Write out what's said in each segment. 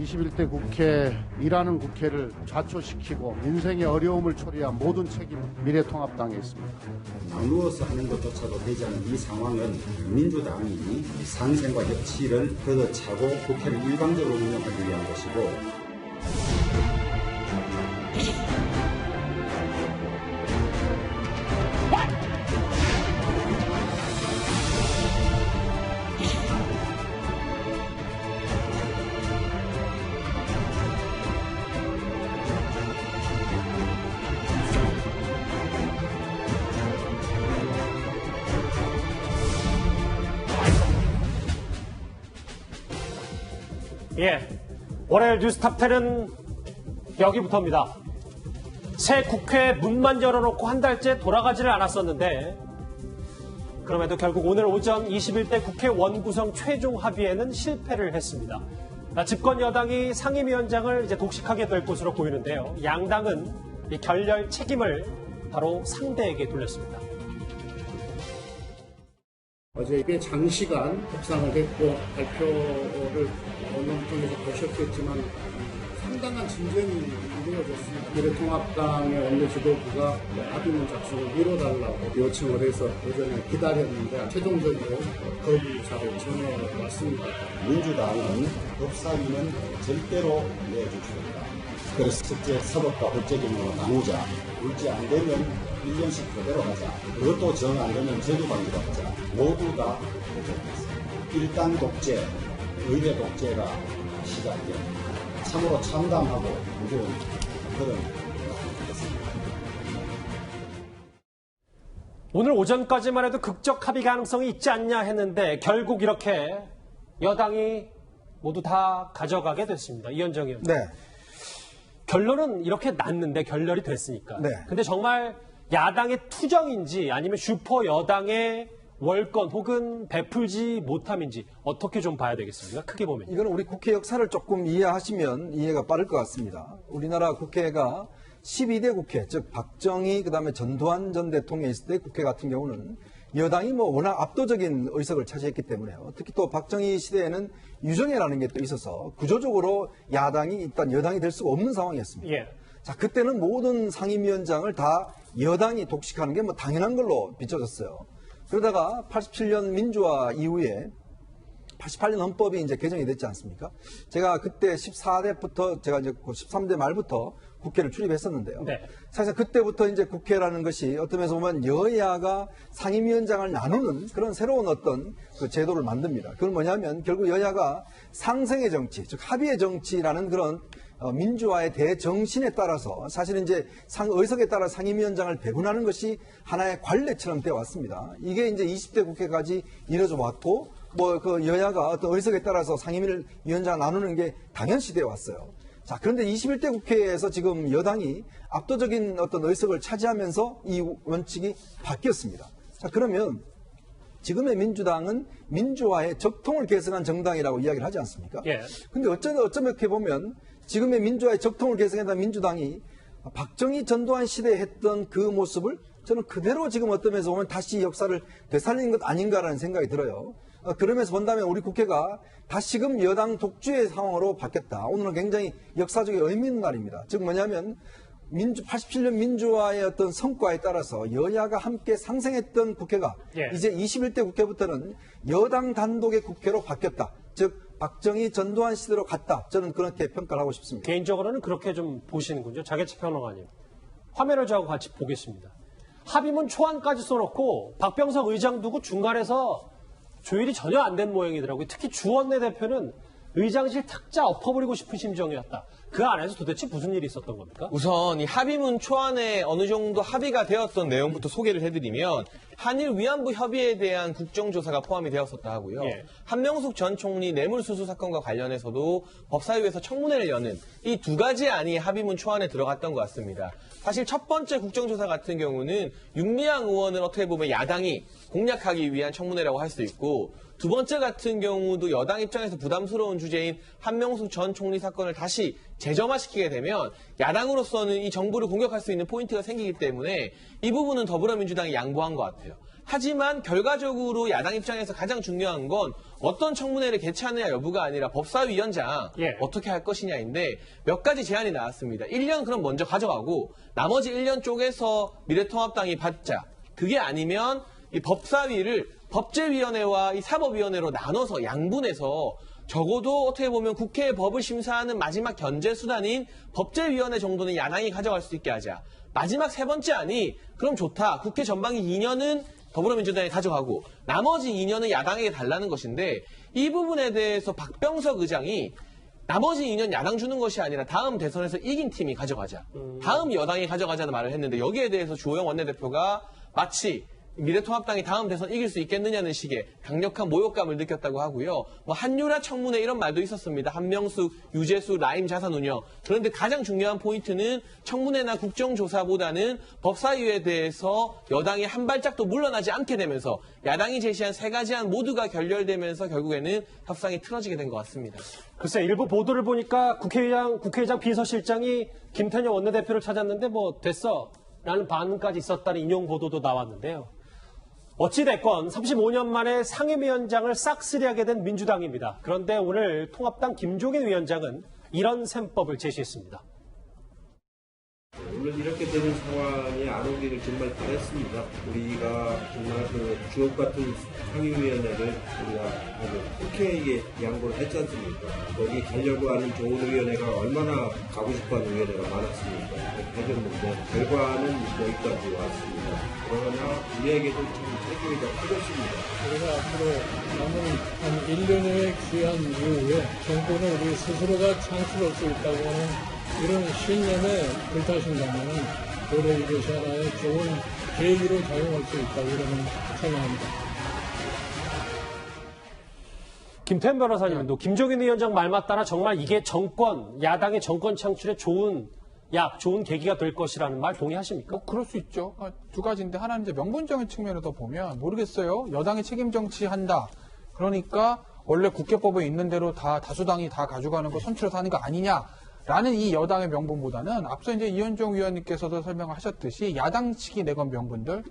21대 국회, 일하는 국회를 좌초시키고 민생의 어려움을 초래한 모든 책임은 미래통합당에 있습니다. 나누어서 하는 것조차도 되지 않은 이 상황은 민주당이 상생과 협치를 걷어차고 국회를 일방적으로 운영하기 위한 것이고, 월요일 뉴스탑10은 여기부터입니다. 새 국회 문만 열어놓고 한 달째 돌아가지를 않았었는데 그럼에도 결국 오늘 오전 21대 국회 원구성 최종 합의에는 실패를 했습니다. 집권 여당이 상임위원장을 이제 독식하게 될 것으로 보이는데요. 양당은 이 결렬 책임을 바로 상대에게 돌렸습니다. 어제 꽤 장시간 협상을 했고 발표를 언론 통해서 보셨겠지만 상당한 진전이 이루어졌습니다. 미래통합당의 원내 지도부가 합의문 작성을 이뤄달라고 요청을 해서 오전에 기다렸는데 최종적으로 거부사를 전해왔습니다. 민주당은 법사위는 절대로 내줄 수 없다. 그래서 숙제 사법과 법제 경로로 나누자. 울지 안 되면 1년씩 그대로 하자. 그것도 정 안 되면 제도방위로 하자. 모두 다 도전했습니다. 일당 독재, 의회 독재가 시작된 참으로 참담하고 무서운 그런 것이었습니다. 오늘 오전까지만 해도 극적 합의 가능성이 있지 않냐 했는데 결국 이렇게 여당이 모두 다 가져가게 됐습니다. 이현정 의원. 네. 결론은 이렇게 났는데 결렬이 됐으니까. 네. 근데 정말 야당의 투정인지 아니면 슈퍼 여당의 월권 혹은 베풀지 못함인지 어떻게 좀 봐야 되겠습니까? 크게 보면. 이거는 우리 국회 역사를 조금 이해하시면 이해가 빠를 것 같습니다. 우리나라 국회가 12대 국회, 즉 박정희 그다음에 전두환 전 대통령이 있을 때 국회 같은 경우는 여당이 워낙 압도적인 의석을 차지했기 때문에요. 특히 또 박정희 시대에는 유정회라는 게 또 있어서 구조적으로 야당이 일단 여당이 될 수가 없는 상황이었습니다. 예. 자, 그때는 모든 상임위원장을 다 여당이 독식하는 게 당연한 걸로 비춰졌어요. 그러다가 87년 민주화 이후에 88년 헌법이 이제 개정이 됐지 않습니까? 제가 그때 14대부터 제가 이제 13대 말부터 국회를 출입했었는데요. 네. 사실 그때부터 이제 국회라는 것이 어떤 면에서 보면 여야가 상임위원장을 나누는 그런 새로운 어떤 그 제도를 만듭니다. 그건 뭐냐면 결국 여야가 상생의 정치, 즉 합의의 정치라는 그런 민주화의 대정신에 따라서 사실 이제 의석에 따라 상임위원장을 배분하는 것이 하나의 관례처럼 되어 왔습니다. 이게 이제 20대 국회까지 이뤄져 왔고 그 여야가 어떤 의석에 따라서 상임위원장을 나누는 게 당연시 되어 왔어요. 자, 그런데 21대 국회에서 지금 여당이 압도적인 어떤 의석을 차지하면서 이 원칙이 바뀌었습니다. 자, 그러면 지금의 민주당은 민주화의 적통을 개성한 정당이라고 이야기를 하지 않습니까? 예. 근데 어쩌면 보면 지금의 민주화의 적통을 개성했던 민주당이 박정희 전두환 시대에 했던 그 모습을 저는 그대로 지금 어떤 면에서 보면 다시 역사를 되살리는 것 아닌가라는 생각이 들어요. 그러면서 본다면 우리 국회가 다시금 여당 독주의 상황으로 바뀌었다. 오늘은 굉장히 역사적인 의미 있는 날입니다. 즉 뭐냐면 87년 민주화의 어떤 성과에 따라서 여야가 함께 상생했던 국회가 이제 21대 국회부터는 여당 단독의 국회로 바뀌었다. 즉 박정희 전두환 시대로 갔다. 저는 그렇게 평가를 하고 싶습니다. 개인적으로는 그렇게 좀 보시는군요. 자개치 평론가님. 화면을 저하고 같이 보겠습니다. 합의문 초안까지 써놓고 박병석 의장 두고 중간에서 조율이 전혀 안 된 모양이더라고요. 특히 주원내 대표는 의장실 탁자 엎어버리고 싶은 심정이었다. 그 안에서 도대체 무슨 일이 있었던 겁니까? 우선 이 합의문 초안에 어느 정도 합의가 되었던 내용부터 소개를 해드리면 한일 위안부 협의에 대한 국정조사가 포함이 되었었다 하고요. 예. 한명숙 전 총리 뇌물수수 사건과 관련해서도 법사위에서 청문회를 여는 이 두 가지 안이 합의문 초안에 들어갔던 것 같습니다. 사실 첫 번째 국정조사 같은 경우는 윤미향 의원을 어떻게 보면 야당이 공략하기 위한 청문회라고 할 수 있고, 두 번째 같은 경우도 여당 입장에서 부담스러운 주제인 한명숙 전 총리 사건을 다시 재점화시키게 되면 야당으로서는 이 정부를 공격할 수 있는 포인트가 생기기 때문에 이 부분은 더불어민주당이 양보한 것 같아요. 하지만 결과적으로 야당 입장에서 가장 중요한 건 어떤 청문회를 개최하느냐 여부가 아니라 법사위원장 예. 어떻게 할 것이냐인데 몇 가지 제안이 나왔습니다. 1년 그럼 먼저 가져가고 나머지 1년 쪽에서 미래통합당이 받자. 그게 아니면 이 법사위를 법제위원회와 이 사법위원회로 나눠서 양분해서 적어도 어떻게 보면 국회의 법을 심사하는 마지막 견제 수단인 법제위원회 정도는 야당이 가져갈 수 있게 하자. 마지막 세 번째 안이 그럼 좋다. 국회 전반기 2년은 더불어민주당이 가져가고 나머지 2년은 야당에게 달라는 것인데 이 부분에 대해서 박병석 의장이 나머지 2년 야당 주는 것이 아니라 다음 대선에서 이긴 팀이 가져가자. 다음 여당이 가져가자는 말을 했는데 여기에 대해서 주호영 원내대표가 마치 미래통합당이 다음 대선 이길 수 있겠느냐는 식의 강력한 모욕감을 느꼈다고 하고요. 뭐 한유라 청문회 이런 말도 있었습니다. 한명숙, 유재수, 라임 자산운영. 그런데 가장 중요한 포인트는 청문회나 국정조사보다는 법사위에 대해서 여당이 한 발짝도 물러나지 않게 되면서 야당이 제시한 세 가지 안 모두가 결렬되면서 결국에는 협상이 틀어지게 된 것 같습니다. 글쎄 일부 보도를 보니까 국회의장 비서실장이 김태년 원내대표를 찾았는데 뭐 됐어 라는 반응까지 있었다는 인용 보도도 나왔는데요. 어찌됐건 35년 만에 상임위원장을 싹쓸이하게 된 민주당입니다. 그런데 오늘 통합당 김종인 위원장은 이런 셈법을 제시했습니다. 물론 이렇게 되는 상황이 안 오기를 정말 바랬습니다. 우리가 정말 그 주옥 같은 상임위원회를 우리가 국회에 양보를 했지 않습니까? 거기 가려고 하는 좋은 의원회가 얼마나 가고 싶어하는 의원회가 많았습니까? 그렇게 해줬는데 결과는 여기까지 왔습니다. 그러나 우리에게도 참 책임이 더 크겠습니다. 우리가 앞으로 남은 한 1년의 귀한 이후에 정권을 우리 스스로가 창출할 수 있다고 하는 이런 신념에 불타신다면 올해 이것이 하나의 좋은 계기로 작용할 수 있다고 저는 생각합니다. 김태현 변호사님도 김종인 위원장 말 맞다나 정말 이게 야당의 정권 창출에 좋은 계기가 될 것이라는 말 동의하십니까? 그럴 수 있죠. 두 가지인데 하나는 이제 명분적인 측면에서 보면 모르겠어요. 여당이 책임 정치한다. 그러니까 원래 국회법에 있는 대로 다 다수당이 다 가져가는 거 선출해서 하는 거 아니냐라는 이 여당의 명분보다는 앞서 이제 이현종 위원님께서도 설명을 하셨듯이 야당 측이 내건 명분들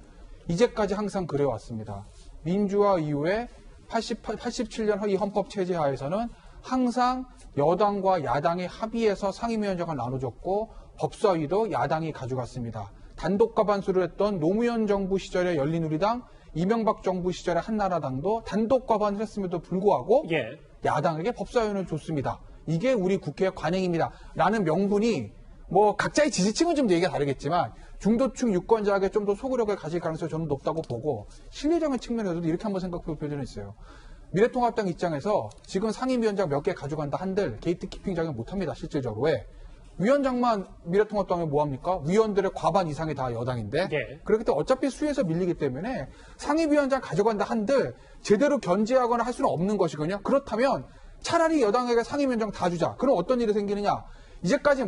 이제까지 항상 그래왔습니다. 민주화 이후에 87년 이 헌법 체제 하에서는 항상 여당과 야당이 합의해서 상임위원장을 나눠줬고 법사위도 야당이 가져갔습니다. 단독 과반수를 했던 노무현 정부 시절의 열린우리당, 이명박 정부 시절의 한나라당도 단독 과반을 했음에도 불구하고 예. 야당에게 법사위원을 줬습니다. 이게 우리 국회의 관행입니다. 라는 명분이 뭐 각자의 지지층은 좀 얘기가 다르겠지만 중도층 유권자에게 좀 더 소구력을 가질 가능성이 저는 높다고 보고 실리적인 측면에서도 이렇게 한번 생각해 볼 필요는 있어요. 미래통합당 입장에서 지금 상임위원장 몇 개 가져간다 한들 게이트키핑 작용 못합니다. 실질적으로. 왜? 위원장만 미래통합당에 뭐합니까? 위원들의 과반 이상이 다 여당인데 예. 그렇기 때문에 어차피 수에서 밀리기 때문에 상임위원장 가져간다 한들 제대로 견제하거나 할 수는 없는 것이거든요. 그렇다면 차라리 여당에게 상임위원장 다 주자. 그럼 어떤 일이 생기느냐? 이제까지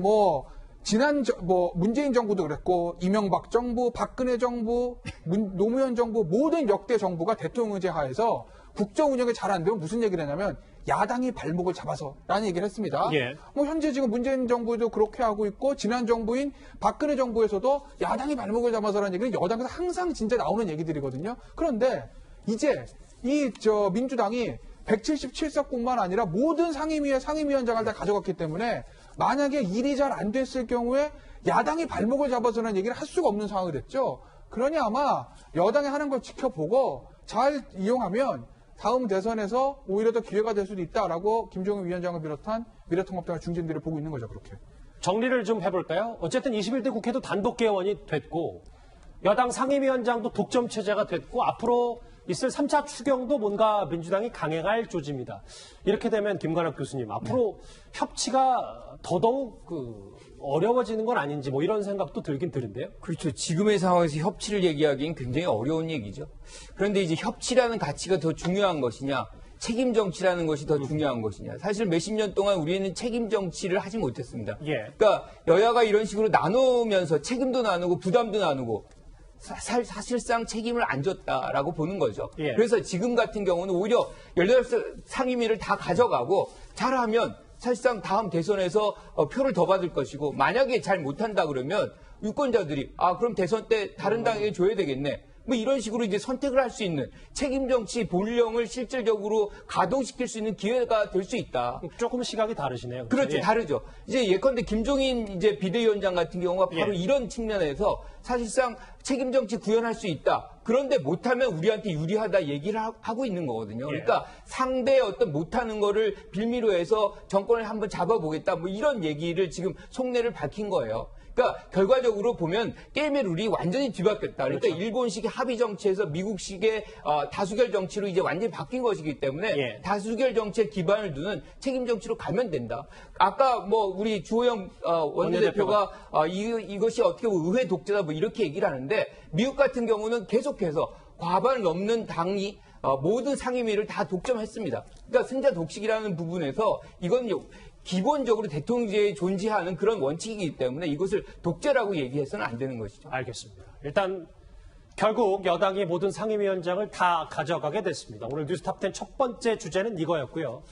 문재인 정부도 그랬고 이명박 정부, 박근혜 정부, 노무현 정부 모든 역대 정부가 대통령제 하에서 국정 운영이 잘 안 되면 무슨 얘기를 하냐면 야당이 발목을 잡아서라는 얘기를 했습니다. 예. 현재 지금 문재인 정부도 그렇게 하고 있고 지난 정부인 박근혜 정부에서도 야당이 발목을 잡아서라는 얘기는 여당에서 항상 진짜 나오는 얘기들이거든요. 그런데 이제 민주당이 177석뿐만 아니라 모든 상임위원장을 다 가져갔기 때문에 만약에 일이 잘 안 됐을 경우에 야당이 발목을 잡아서는 얘기를 할 수가 없는 상황이 됐죠. 그러니 아마 여당이 하는 걸 지켜보고 잘 이용하면 다음 대선에서 오히려 더 기회가 될 수도 있다라고 김종인 위원장을 비롯한 미래통합당의 중진들이 보고 있는 거죠. 그렇게. 정리를 좀 해볼까요? 어쨌든 21대 국회도 단독 개원이 됐고 여당 상임위원장도 독점 체제가 됐고 앞으로 있을 3차 추경도 뭔가 민주당이 강행할 조짐이다. 이렇게 되면 김관학 교수님 앞으로 협치가 더더욱 어려워지는 건 아닌지 뭐 이런 생각도 들긴 드는데요. 그렇죠. 지금의 상황에서 협치를 얘기하기는 굉장히 어려운 얘기죠. 그런데 이제 협치라는 가치가 더 중요한 것이냐, 책임 정치라는 것이 더 중요한 것이냐. 사실 몇십 년 동안 우리는 책임 정치를 하지 못했습니다. 예. 그러니까 여야가 이런 식으로 나누면서 책임도 나누고 부담도 나누고 사실상 책임을 안 졌다라고 보는 거죠. 예. 그래서 지금 같은 경우는 오히려 18살 상임위를 다 가져가고 잘하면 사실상 다음 대선에서 표를 더 받을 것이고 만약에 잘 못한다 그러면 유권자들이 그럼 대선 때 다른 당에게 줘야 되겠네. 뭐 이런 식으로 이제 선택을 할 수 있는 책임 정치 본령을 실질적으로 가동시킬 수 있는 기회가 될 수 있다. 조금 시각이 다르시네요. 그렇죠. 예. 다르죠. 이제 예컨대 김종인 이제 비대위원장 같은 경우가 바로 예. 이런 측면에서 사실상 책임 정치 구현할 수 있다. 그런데 못하면 우리한테 유리하다 얘기를 하고 있는 거거든요. 그러니까 상대의 어떤 못하는 거를 빌미로 해서 정권을 한번 잡아보겠다. 뭐 이런 얘기를 지금 속내를 밝힌 거예요. 그러니까 결과적으로 보면 게임의 룰이 완전히 뒤바뀌었다. 그러니까 그렇죠. 일본식의 합의 정치에서 미국식의 다수결 정치로 이제 완전히 바뀐 것이기 때문에 예. 다수결 정치에 기반을 두는 책임 정치로 가면 된다. 아까 뭐 우리 주호영 원내대표가 이것이 어떻게 보면 의회 독재다 뭐 이렇게 얘기를 하는데 미국 같은 경우는 계속해서 과반을 넘는 당이 모든 상임위를 다 독점했습니다. 그러니까 승자 독식이라는 부분에서 이건 기본적으로 대통령제에 존재하는 그런 원칙이기 때문에 이것을 독재라고 얘기해서는 안 되는 것이죠. 알겠습니다. 일단 결국 여당이 모든 상임위원장을 다 가져가게 됐습니다. 오늘 뉴스탑10 첫 번째 주제는 이거였고요.